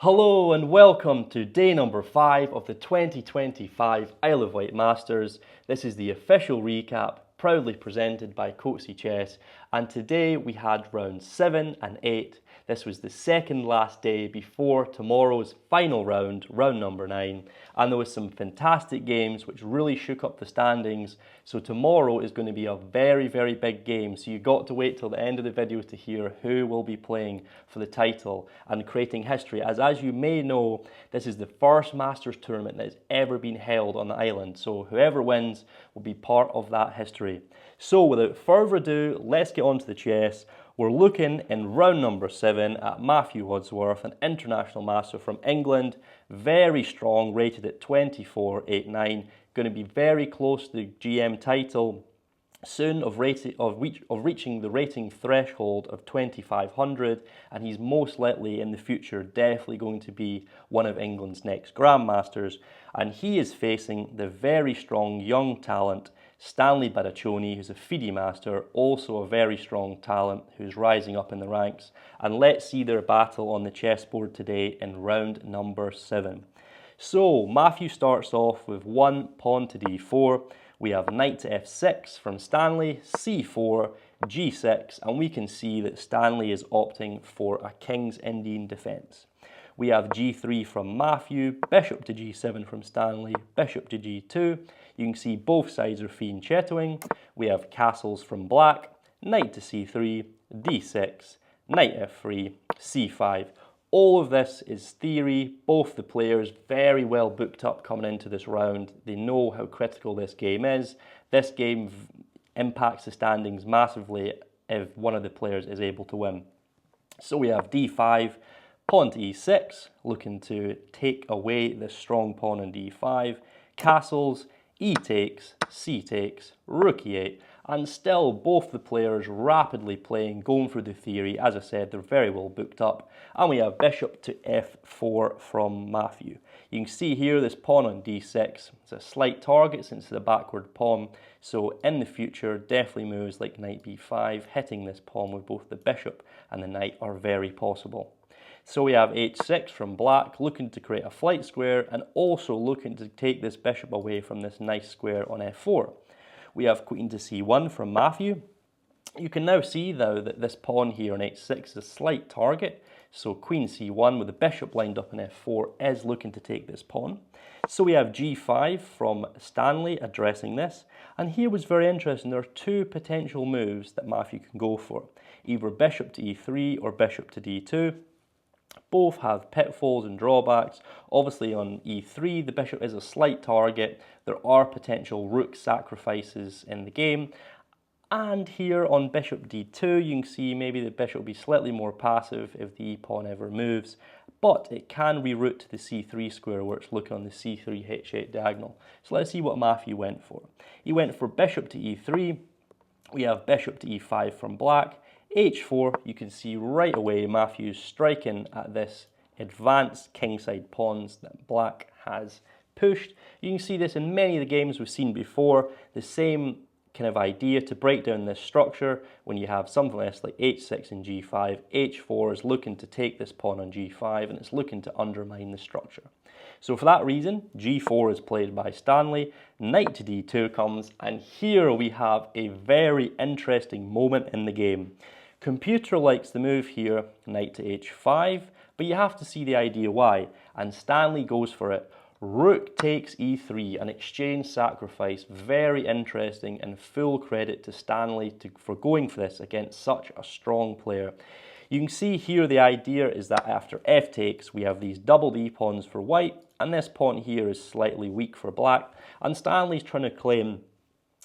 Hello and welcome to day number 5 of the 2025 Isle of Wight Masters. This is the official recap, proudly presented by Coatsi Chess, and today we had rounds 7 and 8. This was the second last day before tomorrow's final round, round number 9, and there was some fantastic games which really shook up the standings. So tomorrow is going to be a very big game, so you got to wait till the end of the video to hear who will be playing for the title and creating history, as you may know, this is the first Masters tournament that has ever been held on the island, so whoever wins will be part of that history. So without further ado, let's get on to the chess. We're looking in round number 7 at Matthew Wadsworth, an international master from England, very strong, rated at 24.89, going to be very close to the GM title soon of reaching the rating threshold of 2500, and he's most likely in the future definitely going to be one of England's next Grandmasters, and he is facing the very strong young talent Stanley Baraccioni, who's a FIDE master, also a very strong talent who's rising up in the ranks. And let's see their battle on the chessboard today in round number 7. So Matthew starts off with one pawn to d4. We have knight to f6 from Stanley, c4, g6, and we can see that Stanley is opting for a King's Indian defence. We have g3 from Matthew, bishop to g7 from Stanley, bishop to g2. You can see both sides are fianchettoing. We have castles from Black, knight to c3, d6, knight f3, c5. All of this is theory. Both the players very well booked up coming into this round. They know how critical this game is. This game impacts the standings massively if one of the players is able to win. So we have d5, pawn to e6, looking to take away this strong pawn on d5, castles, e takes, c takes, rook e8, and still both the players rapidly playing, going through the theory. As I said, they're very well booked up. And we have bishop to f4 from Matthew. You can see here this pawn on d6. It's a slight target since it's a backward pawn. So in the future, definitely moves like knight b5, hitting this pawn with both the bishop and the knight are very possible. So we have h6 from Black, looking to create a flight square and also looking to take this bishop away from this nice square on f4. We have queen to c1 from Matthew. You can now see though that this pawn here on h6 is a slight target. So queen c1 with the bishop lined up in f4 is looking to take this pawn. So we have g5 from Stanley addressing this. And here was very interesting. There are two potential moves that Matthew can go for. Either bishop to e3 or bishop to d2. Both have pitfalls and drawbacks. Obviously on e3 the bishop is a slight target. There are potential rook sacrifices in the game. And here on bishop d2 you can see maybe the bishop will be slightly more passive if the e-pawn ever moves. But it can reroute to the c3 square where it's looking on the c3 h8 diagonal. So let's see what Matthew went for. He went for bishop to e3. We have bishop to e5 from Black. h4, you can see right away Matthew's striking at this advanced kingside pawns that Black has pushed. You can see this in many of the games we've seen before, the same kind of idea to break down this structure. When you have something else like h6 and g5, h4 is looking to take this pawn on g5 and it's looking to undermine the structure. So for that reason, g4 is played by Stanley, knight to d2 comes, and here we have a very interesting moment in the game. Computer likes the move here, knight to h5, but you have to see the idea why, and Stanley goes for it. Rook takes e3, an exchange sacrifice, very interesting, and full credit to Stanley for going for this against such a strong player. You can see here the idea is that after f takes, we have these doubled e-pawns for white, and this pawn here is slightly weak for Black, and Stanley's trying to claim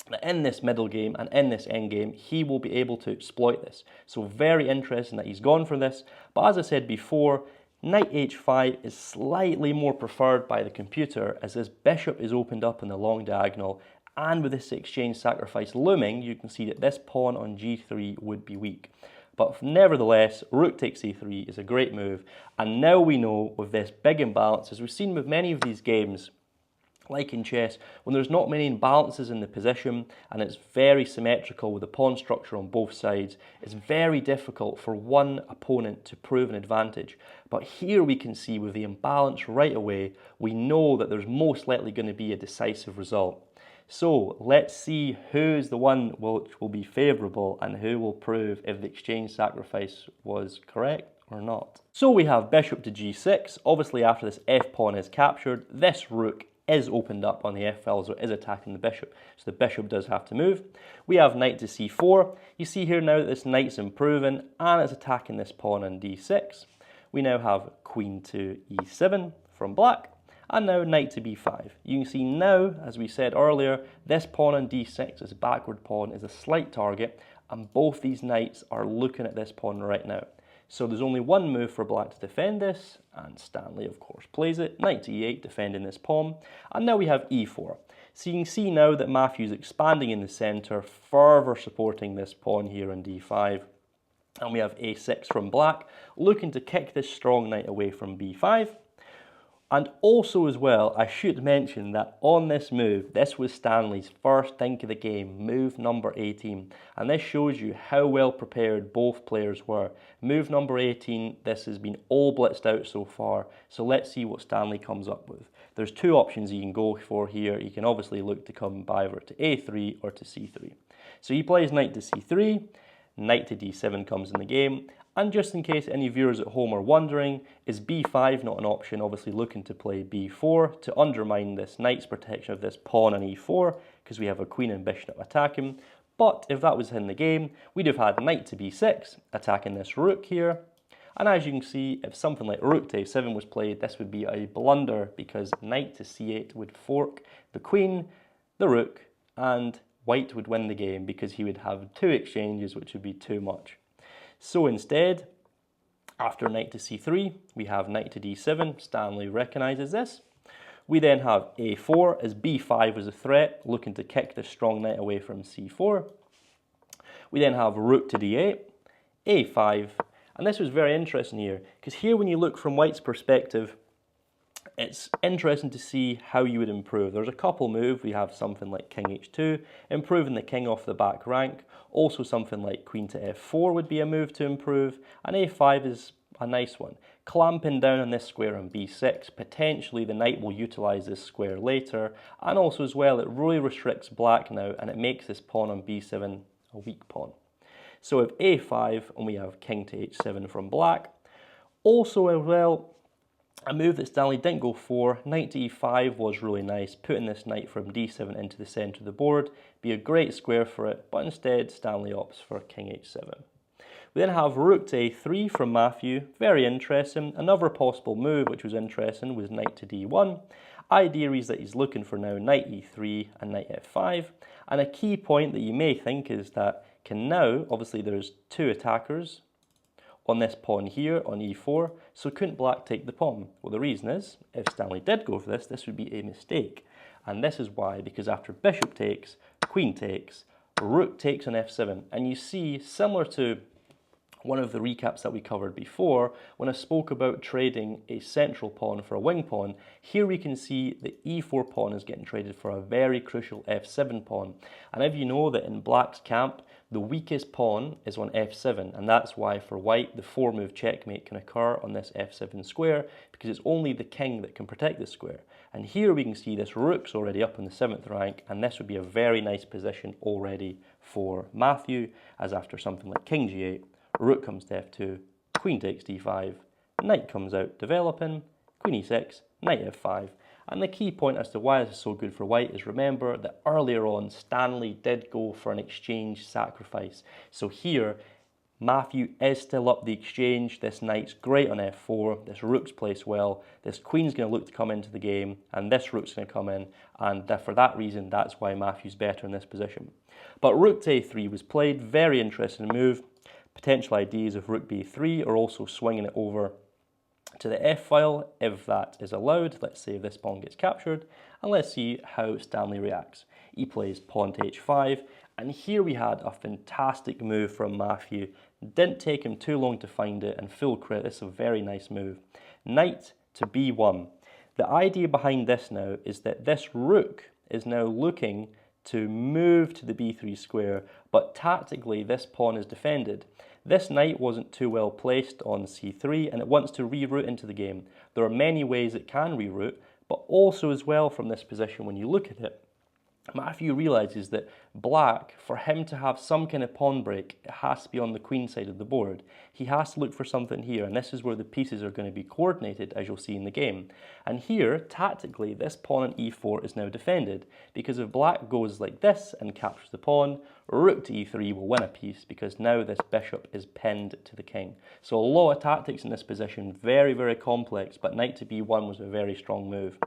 that in this middle game and in this end game, he will be able to exploit this. So very interesting that he's gone for this, but as I said before, knight h5 is slightly more preferred by the computer as this bishop is opened up in the long diagonal, and with this exchange sacrifice looming, you can see that this pawn on g3 would be weak. But nevertheless, rook takes e3 is a great move, and now we know with this big imbalance, as we've seen with many of these games, Like in chess, when there's not many imbalances in the position and it's very symmetrical with the pawn structure on both sides, it's very difficult for one opponent to prove an advantage. But here we can see with the imbalance right away, we know that there's most likely going to be a decisive result. So let's see who's the one which will be favourable and who will prove if the exchange sacrifice was correct or not. So we have bishop to g6. Obviously after this f-pawn is captured, this rook is opened up on the f-file, so it is attacking the bishop. So the bishop does have to move. We have knight to c4. You see here now that this knight's improving and it's attacking this pawn on d6. We now have queen to e7 from black. And now knight to b5. You can see now, as we said earlier, this pawn on d6, this backward pawn, is a slight target, and both these knights are looking at this pawn right now. So there's only one move for black to defend this, and Stanley of course plays it. Knight to e8 defending this pawn, and now we have e4. So you can see now that Matthew's expanding in the centre, further supporting this pawn here on d5. And we have a6 from black, looking to kick this strong knight away from b5. And also as well, I should mention that on this move, this was Stanley's first think of the game, move number 18. And this shows you how well prepared both players were. Move number 18, this has been all blitzed out so far. So let's see what Stanley comes up with. There's two options you can go for here. You can obviously look to come either to a3 or to c3. So he plays knight to c3, knight to d7 comes in the game. And just in case any viewers at home are wondering, is b5 not an option? Obviously looking to play b4 to undermine this knight's protection of this pawn on e4, because we have a queen and bishop attacking. But if that was in the game, we'd have had knight to b6, attacking this rook here. And as you can see, if something like rook to a7 was played, this would be a blunder, because knight to c8 would fork the queen, the rook, and white would win the game, because he would have two exchanges, which would be too much. So instead, after knight to c3, we have knight to d7. Stanley recognises this. We then have a4 as b5 was a threat, looking to kick this strong knight away from c4. We then have rook to d8, a5, and this was very interesting here, because here when you look from white's perspective, it's interesting to see how you would improve. There's a couple moves. We have something like king h2, improving the king off the back rank. Also something like queen to f4 would be a move to improve. And a5 is a nice one. Clamping down on this square on b6. Potentially the knight will utilise this square later. And also as well, it really restricts black now, and it makes this pawn on b7 a weak pawn. So with a5, and we have king to h7 from black. Also as well, a move that Stanley didn't go for, knight to e5 was really nice, putting this knight from d7 into the centre of the board, be a great square for it, but instead Stanley opts for king h7. We then have rook to a3 from Matthew, very interesting. Another possible move which was interesting was knight to d1. Idea is that he's looking for now knight e3 and knight f5, and a key point that you may think is that can now, obviously there's two attackers, on this pawn here on e4, so couldn't black take the pawn? Well, the reason is, if Stanley did go for this, this would be a mistake. And this is why, because after bishop takes, queen takes, rook takes on f7, and you see, similar to one of the recaps that we covered before, when I spoke about trading a central pawn for a wing pawn, here we can see the e4 pawn is getting traded for a very crucial f7 pawn. And if you know that in black's camp, the weakest pawn is on f7, and that's why for white, the 4-move checkmate can occur on this f7 square, because it's only the king that can protect this square. And here we can see this rook's already up in the 7th rank, and this would be a very nice position already for Matthew, as after something like king g8, rook comes to f2, queen takes d5, knight comes out developing, queen e6, knight f5. And the key point as to why this is so good for white is, remember that earlier on Stanley did go for an exchange sacrifice. So here Matthew is still up the exchange. This knight's great on f4, this rook's placed well, this queen's going to look to come into the game, and this rook's going to come in, and for that reason that's why Matthew's better in this position. But rook to a3 was played, very interesting move. Potential ideas of rook b3 are also swinging it over to the f-file if that is allowed. Let's say if this pawn gets captured, and let's see how Stanley reacts. He plays pawn to h5, and here we had a fantastic move from Matthew. Didn't take him too long to find it, and full credit, this is a very nice move. Knight to b1. The idea behind this now is that this rook is now looking to move to the b3 square, but tactically this pawn is defended. This knight wasn't too well placed on c3 and it wants to reroute into the game. There are many ways it can reroute, but also as well from this position when you look at it, Matthew realises that black, for him to have some kind of pawn break, it has to be on the queen side of the board. He has to look for something here, and this is where the pieces are going to be coordinated, as you'll see in the game. And here, tactically, this pawn on e4 is now defended, because if black goes like this and captures the pawn, rook to e3 will win a piece, because now this bishop is pinned to the king. So a lot of tactics in this position, very, very complex, but knight to b1 was a very strong move.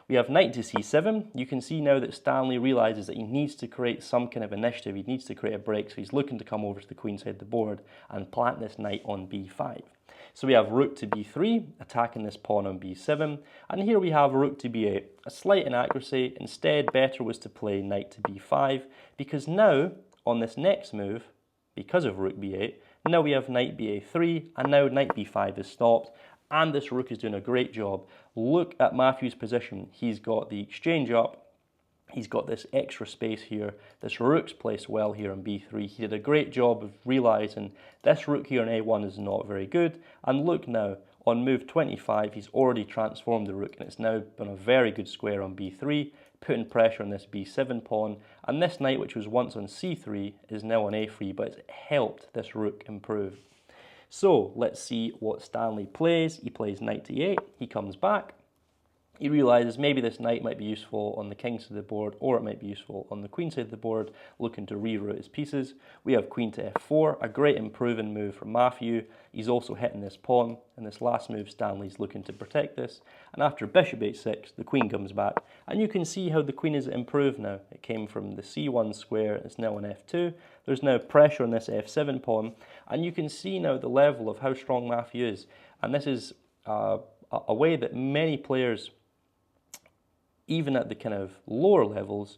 We have knight to c7. You can see now that Stanley realises that he needs to create some kind of initiative. He needs to create a break, so he's looking to come over to the queen side of the board and plant this knight on b5. So we have rook to b3, attacking this pawn on b7, and here we have rook to b8. A slight inaccuracy. Instead, better was to play knight to b5, because now, on this next move, because of rook b8, now we have knight ba3, and now knight b5 is stopped, and this rook is doing a great job. Look at Matthew's position. He's got the exchange up. He's got this extra space here. This rook's placed well here on b3. He did a great job of realising this rook here on a1 is not very good. And look now, on move 25, he's already transformed the rook, and it's now been a very good square on b3, putting pressure on this b7 pawn. And this knight, which was once on c3, is now on a3, but it's helped this rook improve. So let's see what Stanley plays. He plays knight to e8, he comes back. He realises maybe this knight might be useful on the king side of the board, or it might be useful on the queen side of the board, looking to reroute his pieces. We have queen to f4, a great improving move from Matthew. He's also hitting this pawn. In this last move, Stanley's looking to protect this. And after bishop h6, the queen comes back. And you can see how the queen is improved now. It came from the c1 square, it's now on f2. There's now pressure on this f7 pawn. And you can see now the level of how strong Matthew is. And this is a way that many players, even at the kind of lower levels,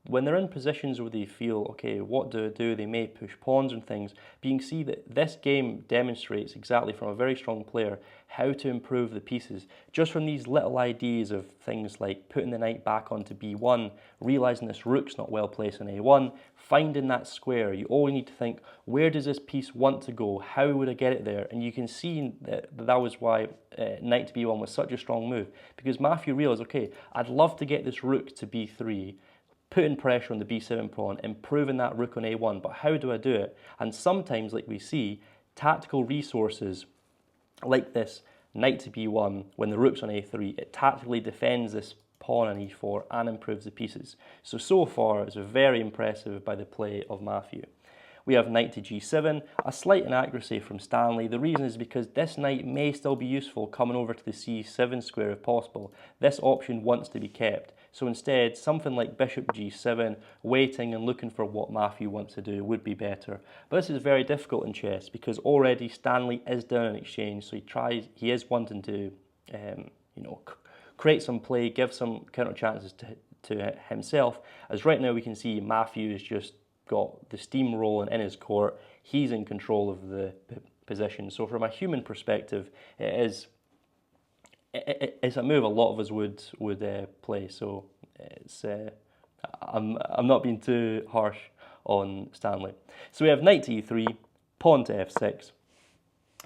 when they're in positions where they feel, okay, what do I do? They may push pawns and things. But you can see that this game demonstrates exactly from a very strong player how to improve the pieces. Just from these little ideas of things like putting the knight back onto b1, realising this rook's not well placed on a1, finding that square. You always need to think, where does this piece want to go? How would I get it there? And you can see that was why knight to b1 was such a strong move. Because Matthew realised, okay, I'd love to get this rook to b3, putting pressure on the b7 pawn, improving that rook on a1, but how do I do it? And sometimes, like we see, tactical resources like this knight to b1, when the rook's on a3, it tactically defends this pawn on e4 and improves the pieces. So far, it's very impressive by the play of Matthew. We have knight to g7, a slight inaccuracy from Stanley. The reason is because this knight may still be useful coming over to the c7 square if possible. This option wants to be kept. So instead, something like bishop g7, waiting and looking for what Matthew wants to do would be better. But this is very difficult in chess because already Stanley is down in exchange, so he is wanting to, create some play, give some counter chances to himself. As right now we can see Matthew has just got the steam rolling in his court. He's in control of the position. So from a human perspective, it's a move a lot of us would play. So it's I'm not being too harsh on Stanley. So we have knight to e3, pawn to f6,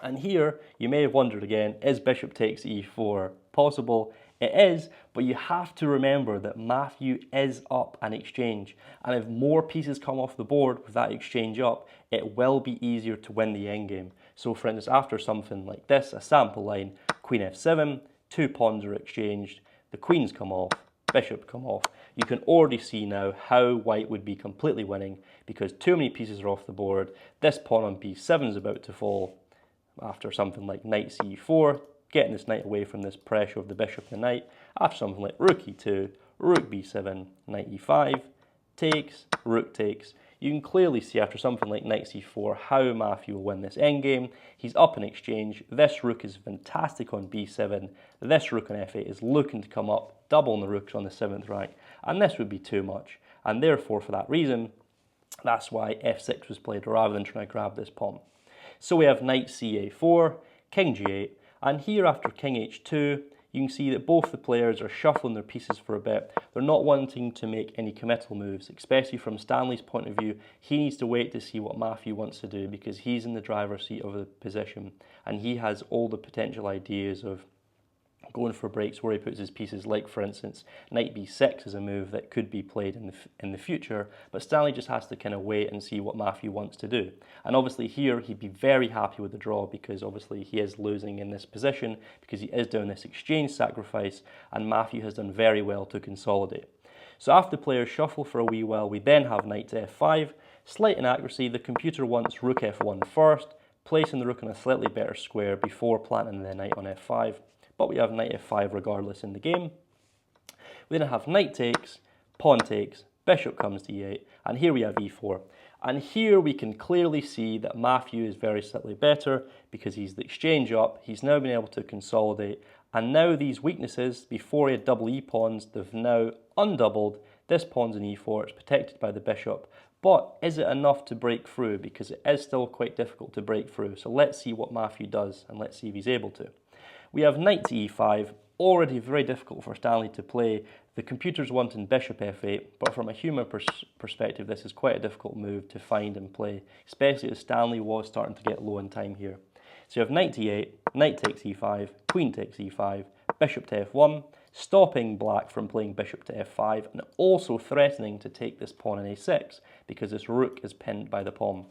and here you may have wondered again: is bishop takes e4 possible? It is, but you have to remember that Matthew is up an exchange, and if more pieces come off the board with that exchange up, it will be easier to win the endgame. So for instance, after something like this, a sample line, queen f7, two pawns are exchanged, the queens come off, bishop come off. You can already see now how white would be completely winning because too many pieces are off the board. This pawn on b7 is about to fall after something like knight c4, getting this knight away from this pressure of the bishop and the knight. After something like rook e2, rook b7, knight e5, takes, rook takes. You can clearly see after something like knight c4 how Matthew will win this endgame. He's up in exchange. This rook is fantastic on b7. This rook on f8 is looking to come up, doubling the rooks on the 7th rank, and this would be too much. And therefore, for that reason, that's why f6 was played rather than trying to grab this pawn. So we have knight ca4, king g8, and here after king h2, you can see that both the players are shuffling their pieces for a bit. They're not wanting to make any committal moves, especially from Stanley's point of view. He needs to wait to see what Matthew wants to do because he's in the driver's seat of the position and he has all the potential ideas of going for breaks where he puts his pieces, like for instance knight b6 is a move that could be played in the future, but Stanley just has to kind of wait and see what Matthew wants to do. And obviously here he'd be very happy with the draw because obviously he is losing in this position because he is doing this exchange sacrifice, and Matthew has done very well to consolidate. So after the players shuffle for a wee while, we then have knight to f5. Slight inaccuracy, the computer wants rook f1 first, placing the rook on a slightly better square before planting the knight on f5. But we have knight f5 regardless in the game. We then have knight takes, pawn takes, bishop comes to e8, and here we have e4. And here we can clearly see that Matthew is very slightly better because he's the exchange up, he's now been able to consolidate, and now these weaknesses, before he had double e-pawns, they've now undoubled. This pawn's in e4, it's protected by the bishop, but is it enough to break through? Because it is still quite difficult to break through, so let's see what Matthew does, and let's see if he's able to. We have knight to e5, already very difficult for Stanley to play. The computer's wanting bishop f8, but from a human perspective, this is quite a difficult move to find and play, especially as Stanley was starting to get low in time here. So you have knight to e8, knight takes e5, queen takes e5, bishop to f1, stopping black from playing bishop to f5, and also threatening to take this pawn on a6, because this rook is pinned by the pawn.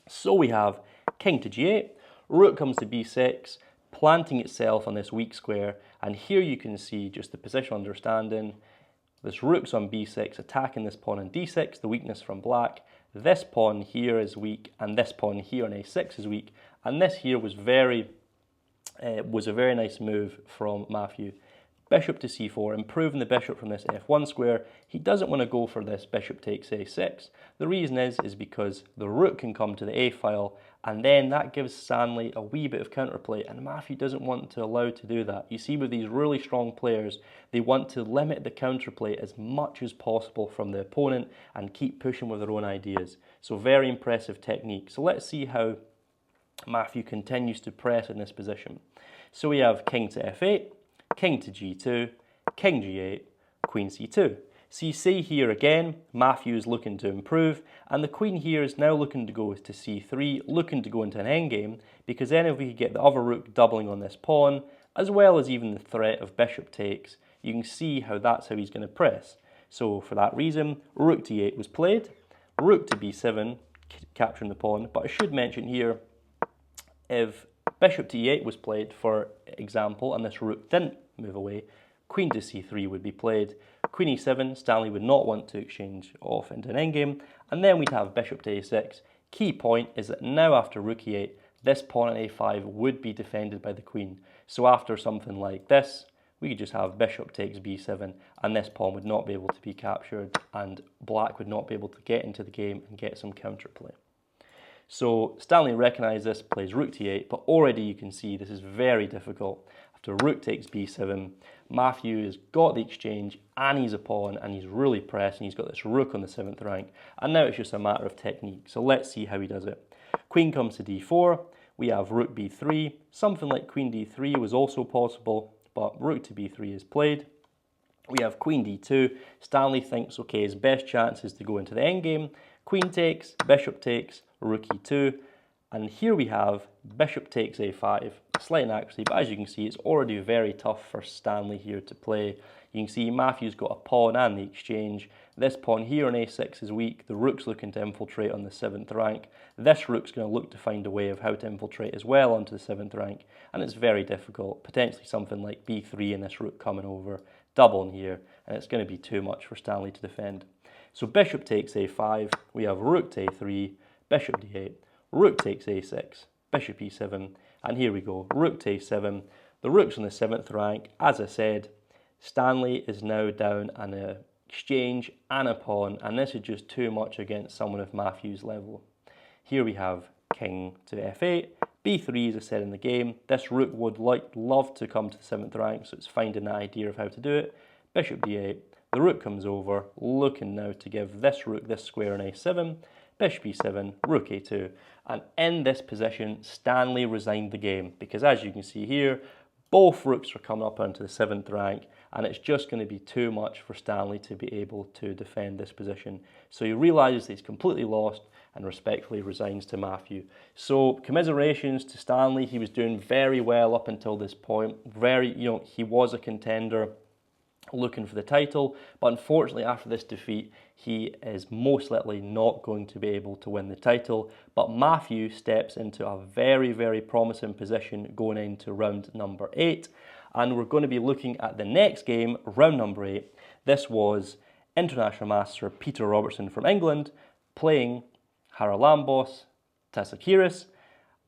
So we have king to g8, rook comes to b6, planting itself on this weak square, and here you can see just the positional understanding. This rook's on b6, attacking this pawn on d6, the weakness from black. This pawn here is weak, and this pawn here on a6 is weak, and this here was a very nice move from Matthew. Bishop to c4, improving the bishop from this f1 square. He doesn't want to go for this bishop takes a6. The reason is because the rook can come to the a file, and then that gives Stanley a wee bit of counterplay, and Matthew doesn't want to allow to do that. You see, with these really strong players, they want to limit the counterplay as much as possible from the opponent and keep pushing with their own ideas. So very impressive technique. So let's see how Matthew continues to press in this position. So we have king to f8, king to g2, king g8, queen c2. So you see here again, Matthew is looking to improve, and the queen here is now looking to go to c3, looking to go into an endgame, because then if we could get the other rook doubling on this pawn, as well as even the threat of bishop takes, you can see how that's how he's going to press. So for that reason, rook to e8 was played, rook to b7, capturing the pawn, but I should mention here, if bishop to e8 was played, for example, and this rook didn't move away, queen to c3 would be played, queen e7, Stanley would not want to exchange off into an endgame, and then we'd have bishop to a6. Key point is that now after rook e8, this pawn on a5 would be defended by the queen. So after something like this, we could just have bishop takes b7, and this pawn would not be able to be captured, and black would not be able to get into the game and get some counterplay. So Stanley recognised this, plays rook to e8, but already you can see this is very difficult. After rook takes b7, Matthew has got the exchange and he's a pawn and he's really pressing. He's got this rook on the 7th rank, and now it's just a matter of technique. So let's see how he does it. Queen comes to d4, we have rook b3. Something like queen d3 was also possible, but rook to b3 is played. We have queen d2. Stanley thinks, okay, his best chance is to go into the endgame. Queen takes, bishop takes, rook e2, and here we have bishop takes a5. Slight inaccuracy, but as you can see, it's already very tough for Stanley here to play. You can see Matthew's got a pawn and the exchange. This pawn here on a6 is weak. The rook's looking to infiltrate on the 7th rank. This rook's going to look to find a way of how to infiltrate as well onto the 7th rank, and it's very difficult. Potentially something like b3 and this rook coming over, doubling here, and it's going to be too much for Stanley to defend. So bishop takes a5, we have rook to a3, bishop d8, rook takes a6, bishop e7, and here we go, rook to a7. The rook's on the 7th rank. As I said, Stanley is now down an exchange and a pawn, and this is just too much against someone of Matthew's level. Here we have king to f8, b3 as I said in the game. This rook would love to come to the 7th rank, so it's finding that idea of how to do it. Bishop d8, the rook comes over, looking now to give this rook this square on a7, bishop e7, rook a2, and in this position, Stanley resigned the game, because as you can see here, Both rooks are coming up into the 7th rank, and it's just going to be too much for Stanley to be able to defend this position. So he realises he's completely lost and respectfully resigns to Matthew. So commiserations to Stanley. He was doing very well up until this point. He was a contender looking for the title, but unfortunately after this defeat he is most likely not going to be able to win the title. But Matthew steps into a very promising position going into round number 8, and we're going to be looking at the next game, round number 8. This was international master Peter Robertson from England playing Haralambos Tsakiris,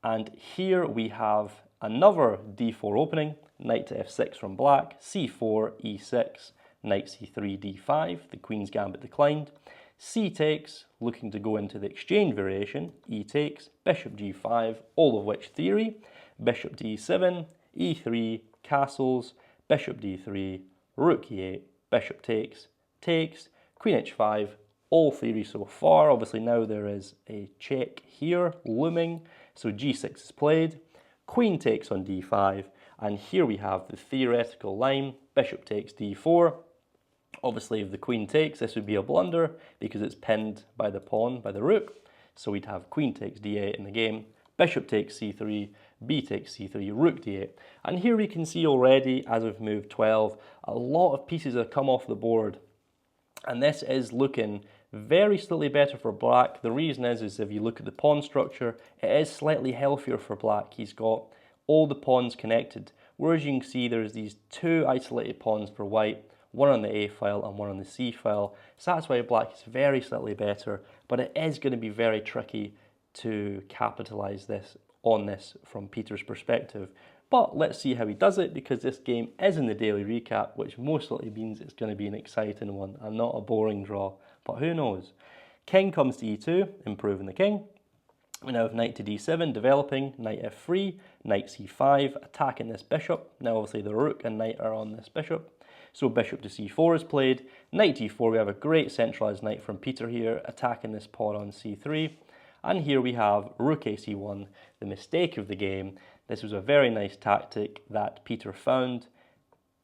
and here we have another d4 opening. Knight to f6 from black, c4, e6, knight c3, d5, the queen's gambit declined. C takes, looking to go into the exchange variation, e takes, bishop g5, all of which theory, bishop d7, e3, castles, bishop d3, rook e8, bishop takes, takes, queen h5, all theory so far. Obviously now there is a check here looming, so g6 is played, queen takes on d5, and here we have the theoretical line, bishop takes d4. Obviously if the queen takes, this would be a blunder because it's pinned by the pawn, by the rook. So we'd have queen takes d8 in the game, bishop takes c3, b takes c3, rook d8. And here we can see already, as we've moved 12, a lot of pieces have come off the board. And this is looking very slightly better for black. The reason is if you look at the pawn structure, it is slightly healthier for black. He's got all the pawns connected, whereas you can see there's these two isolated pawns for white, one on the A file and one on the C file. So that's why black is very slightly better, but it is going to be very tricky to capitalise on this from Peter's perspective. But let's see how he does it, because this game is in the daily recap, which most likely means it's going to be an exciting one and not a boring draw, but who knows. King comes to e2, improving the king. We now have knight to d7 developing, knight f3, knight c5, attacking this bishop. Now obviously the rook and knight are on this bishop. So bishop to c4 is played. Knight d4, we have a great centralised knight from Peter here, attacking this pawn on c3. And here we have rook ac1, the mistake of the game. This was a very nice tactic that Peter found.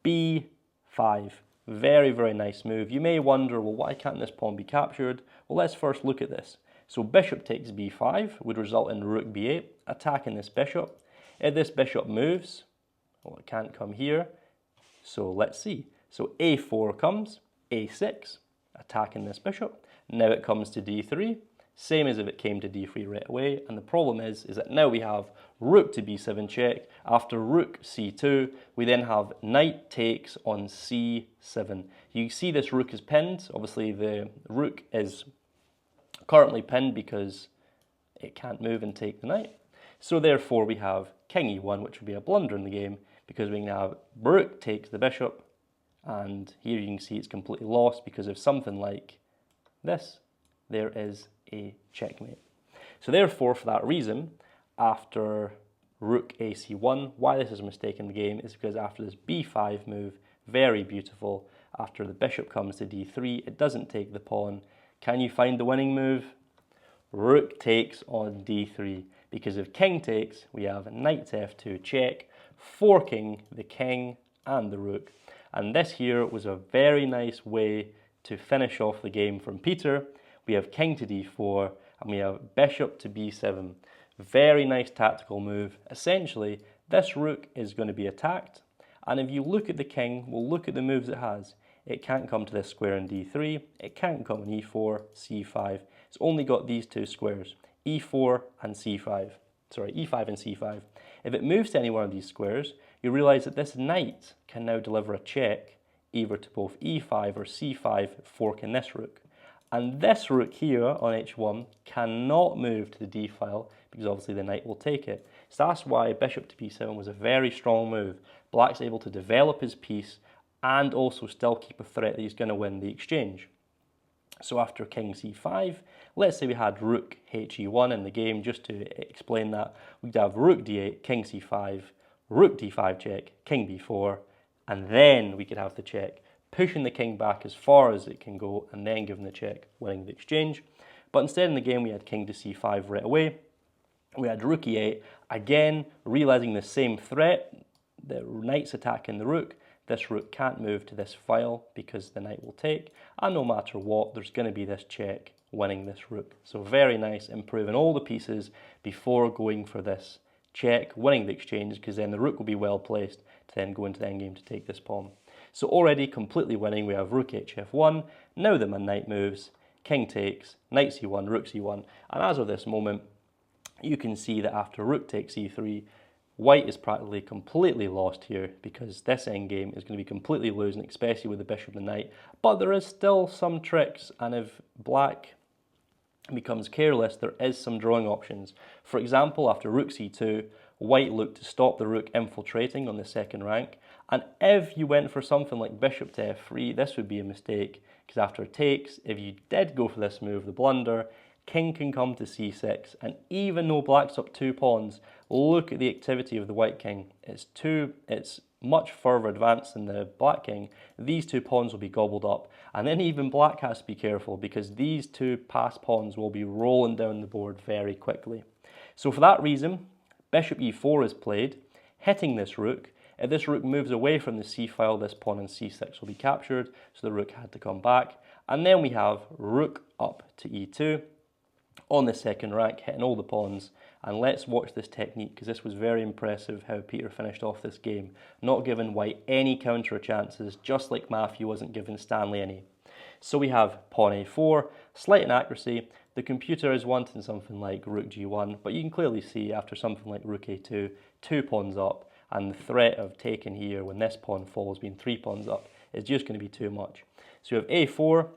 b5, very nice move. You may wonder, well, why can't this pawn be captured? Well, let's first look at this. So bishop takes b5 would result in rook b8, attacking this bishop. If this bishop moves, well, it can't come here. So let's see. So a4 comes, a6, attacking this bishop. Now it comes to d3, same as if it came to d3 right away. And the problem is that now we have rook to b7 check. After rook c2, we then have knight takes on c7. You see this rook is pinned. Obviously the rook is currently pinned because it can't move and take the knight. So therefore we have king e1, which would be a blunder in the game, because we can have rook takes the bishop, and here you can see it's completely lost because of something like this. There is a checkmate. So therefore, for that reason, after rook ac1, why this is a mistake in the game is because after this b5 move, very beautiful, after the bishop comes to d3, it doesn't take the pawn. Can you find the winning move? Rook takes on d3, because if king takes, we have knight to f2 check, forking the king and the rook. And this here was a very nice way to finish off the game from Peter. We have king to d4 and we have bishop to b7. Very nice tactical move. Essentially, this rook is going to be attacked, and if you look at the king, we'll look at the moves it has. It can't come to this square in d3, it can't come in e4, c5. It's only got these two squares, e4 and c5. Sorry, e5 and c5. If it moves to any one of these squares, you realise that this knight can now deliver a check either to both e5 or c5, forking this rook. And this rook here on h1 cannot move to the d file because obviously the knight will take it. So that's why bishop to b7 was a very strong move. Black's able to develop his piece and also still keep a threat that he's going to win the exchange. So after king c5, let's say we had rook he1 in the game. Just to explain that, we'd have rook d8, king c5, rook d5 check, king b4, and then we could have the check, pushing the king back as far as it can go and then giving the check, winning the exchange. But instead in the game we had king to c5 right away. We had rook e8, again realizing the same threat. the knight's attacking the rook, this rook can't move to this file because the knight will take, and no matter what, there's going to be this check winning this rook. So very nice, improving all the pieces before going for this check, winning the exchange, because then the rook will be well placed to then go into the endgame to take this pawn. So already completely winning. We have rook hf1, now that my knight moves, king takes, knight c1, rook c1, and as of this moment, you can see that after rook takes e3, white is practically completely lost here because this endgame is going to be completely losing, especially with the bishop and the knight. But there is still some tricks, and if black becomes careless, there is some drawing options. For example, after rook c2, white looked to stop the rook infiltrating on the second rank, and if you went for something like bishop to f3, this would be a mistake, because after takes, if you did go for this move, the blunder, king can come to c6, and even though black's up 2 pawns, look at the activity of the white king. It's much further advanced than the black king. These 2 pawns will be gobbled up, and then even black has to be careful because these 2 passed pawns will be rolling down the board very quickly. So for that reason, bishop e4 is played, hitting this rook. If this rook moves away from the c file, this pawn in c6 will be captured, so the rook had to come back. And then we have rook up to e2 on the second rank, hitting all the pawns. And let's watch this technique, because this was very impressive how Peter finished off this game, not giving white any counter chances, just like Matthew wasn't giving Stanley any. So we have pawn a4, slight inaccuracy. The computer is wanting something like rook g1, but you can clearly see after something like rook a2, 2 pawns up, and the threat of taking here when this pawn falls, being 3 pawns up, is just going to be too much. So we have a4,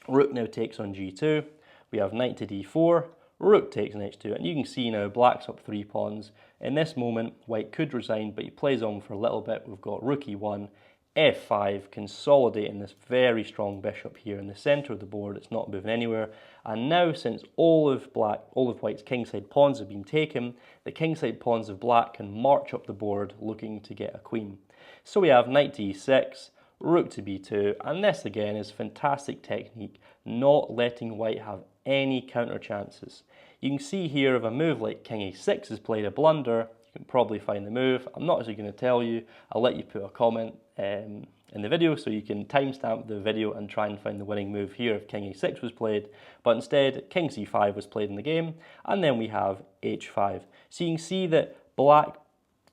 rook now takes on g2, we have knight to d4, rook takes on h2, and you can see now black's up 3 pawns. In this moment, white could resign, but he plays on for a little bit. We've got rook e1, f5, consolidating this very strong bishop here in the centre of the board. It's not moving anywhere. And now, since all of white's kingside pawns have been taken, the kingside pawns of black can march up the board looking to get a queen. So we have knight to e6, rook to b2, and this again is fantastic technique, not letting white have any counter chances. You can see here if a move like king a6 is played a blunder, you can probably find the move. I'm not actually going to tell you. I'll let you put a comment in the video so you can timestamp the video and try and find the winning move here if king a6 was played. But instead, king c5 was played in the game, and then we have h5. So you can see that black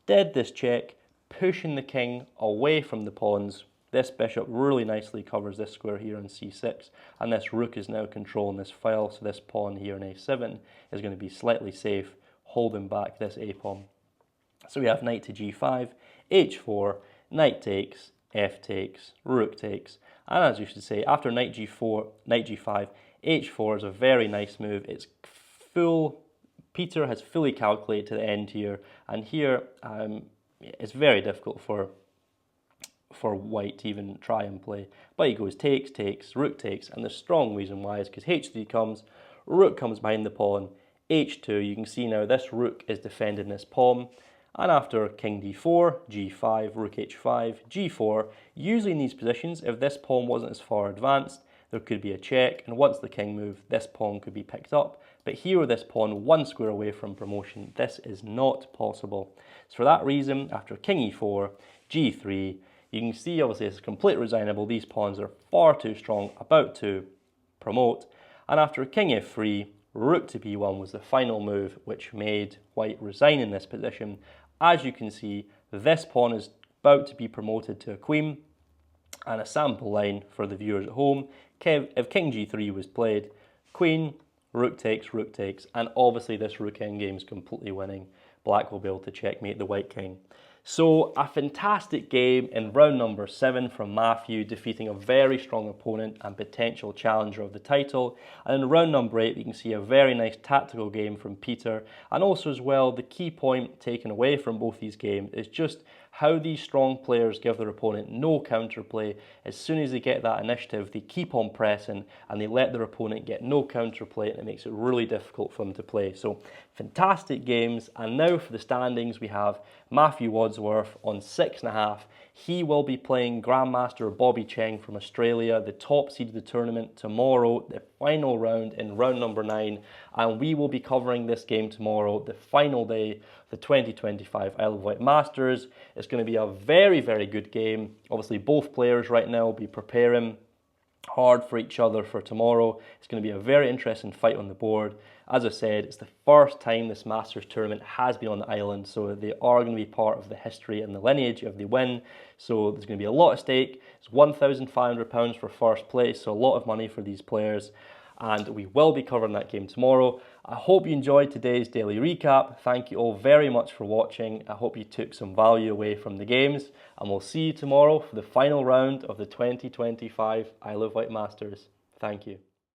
did this check, pushing the king away from the pawns. This bishop really nicely covers this square here on c6, and this rook is now controlling this file, so this pawn here on a7 is going to be slightly safe, holding back this a pawn. So we have knight to g5, h4, knight takes, f takes, rook takes, and as you should say, after knight g4, knight g5, h4 is a very nice move. It's full. Peter has fully calculated to the end here, and here it's very difficult for white to even try and play. But he goes takes, takes, rook takes, and the strong reason why is because h3 comes, rook comes behind the pawn, h2, you can see now this rook is defending this pawn, and after king d4, g5, rook h5, g4, usually in these positions, if this pawn wasn't as far advanced, there could be a check, and once the king moved, this pawn could be picked up. But here with this pawn 1 square away from promotion, this is not possible. So for that reason, after king e4, g3, you can see obviously it's completely resignable. These pawns are far too strong, about to promote. And after king f3, rook to b1 was the final move, which made white resign in this position. As you can see, this pawn is about to be promoted to a queen. And a sample line for the viewers at home, if king g3 was played, queen, rook takes, and obviously this rook endgame is completely winning. Black will be able to checkmate the white king. So a fantastic game in round number 7 from Matthew, defeating a very strong opponent and potential challenger of the title. And in round number 8, you can see a very nice tactical game from Peter. And also as well, the key point taken away from both these games is just how these strong players give their opponent no counterplay. As soon as they get that initiative, they keep on pressing and they let their opponent get no counterplay, and it makes it really difficult for them to play. So fantastic games. And now for the standings, we have Matthew Wadsworth on 6.5. He will be playing Grandmaster Bobby Cheng from Australia, the top seed of the tournament, tomorrow, the final round in round number 9. And we will be covering this game tomorrow, the final day of the 2025 Isle of Wight Masters. It's going to be a very, very good game. Obviously, both players right now will be preparing hard for each other for tomorrow. It's going to be a very interesting fight on the board. As I said, it's the first time this Masters tournament has been on the island, so they are going to be part of the history and the lineage if they win. So there's going to be a lot at stake. It's £1,500 for first place, so a lot of money for these players. And we will be covering that game tomorrow. I hope you enjoyed today's daily recap. Thank you all very much for watching. I hope you took some value away from the games, and we'll see you tomorrow for the final round of the 2025 Isle of Wight Masters. Thank you.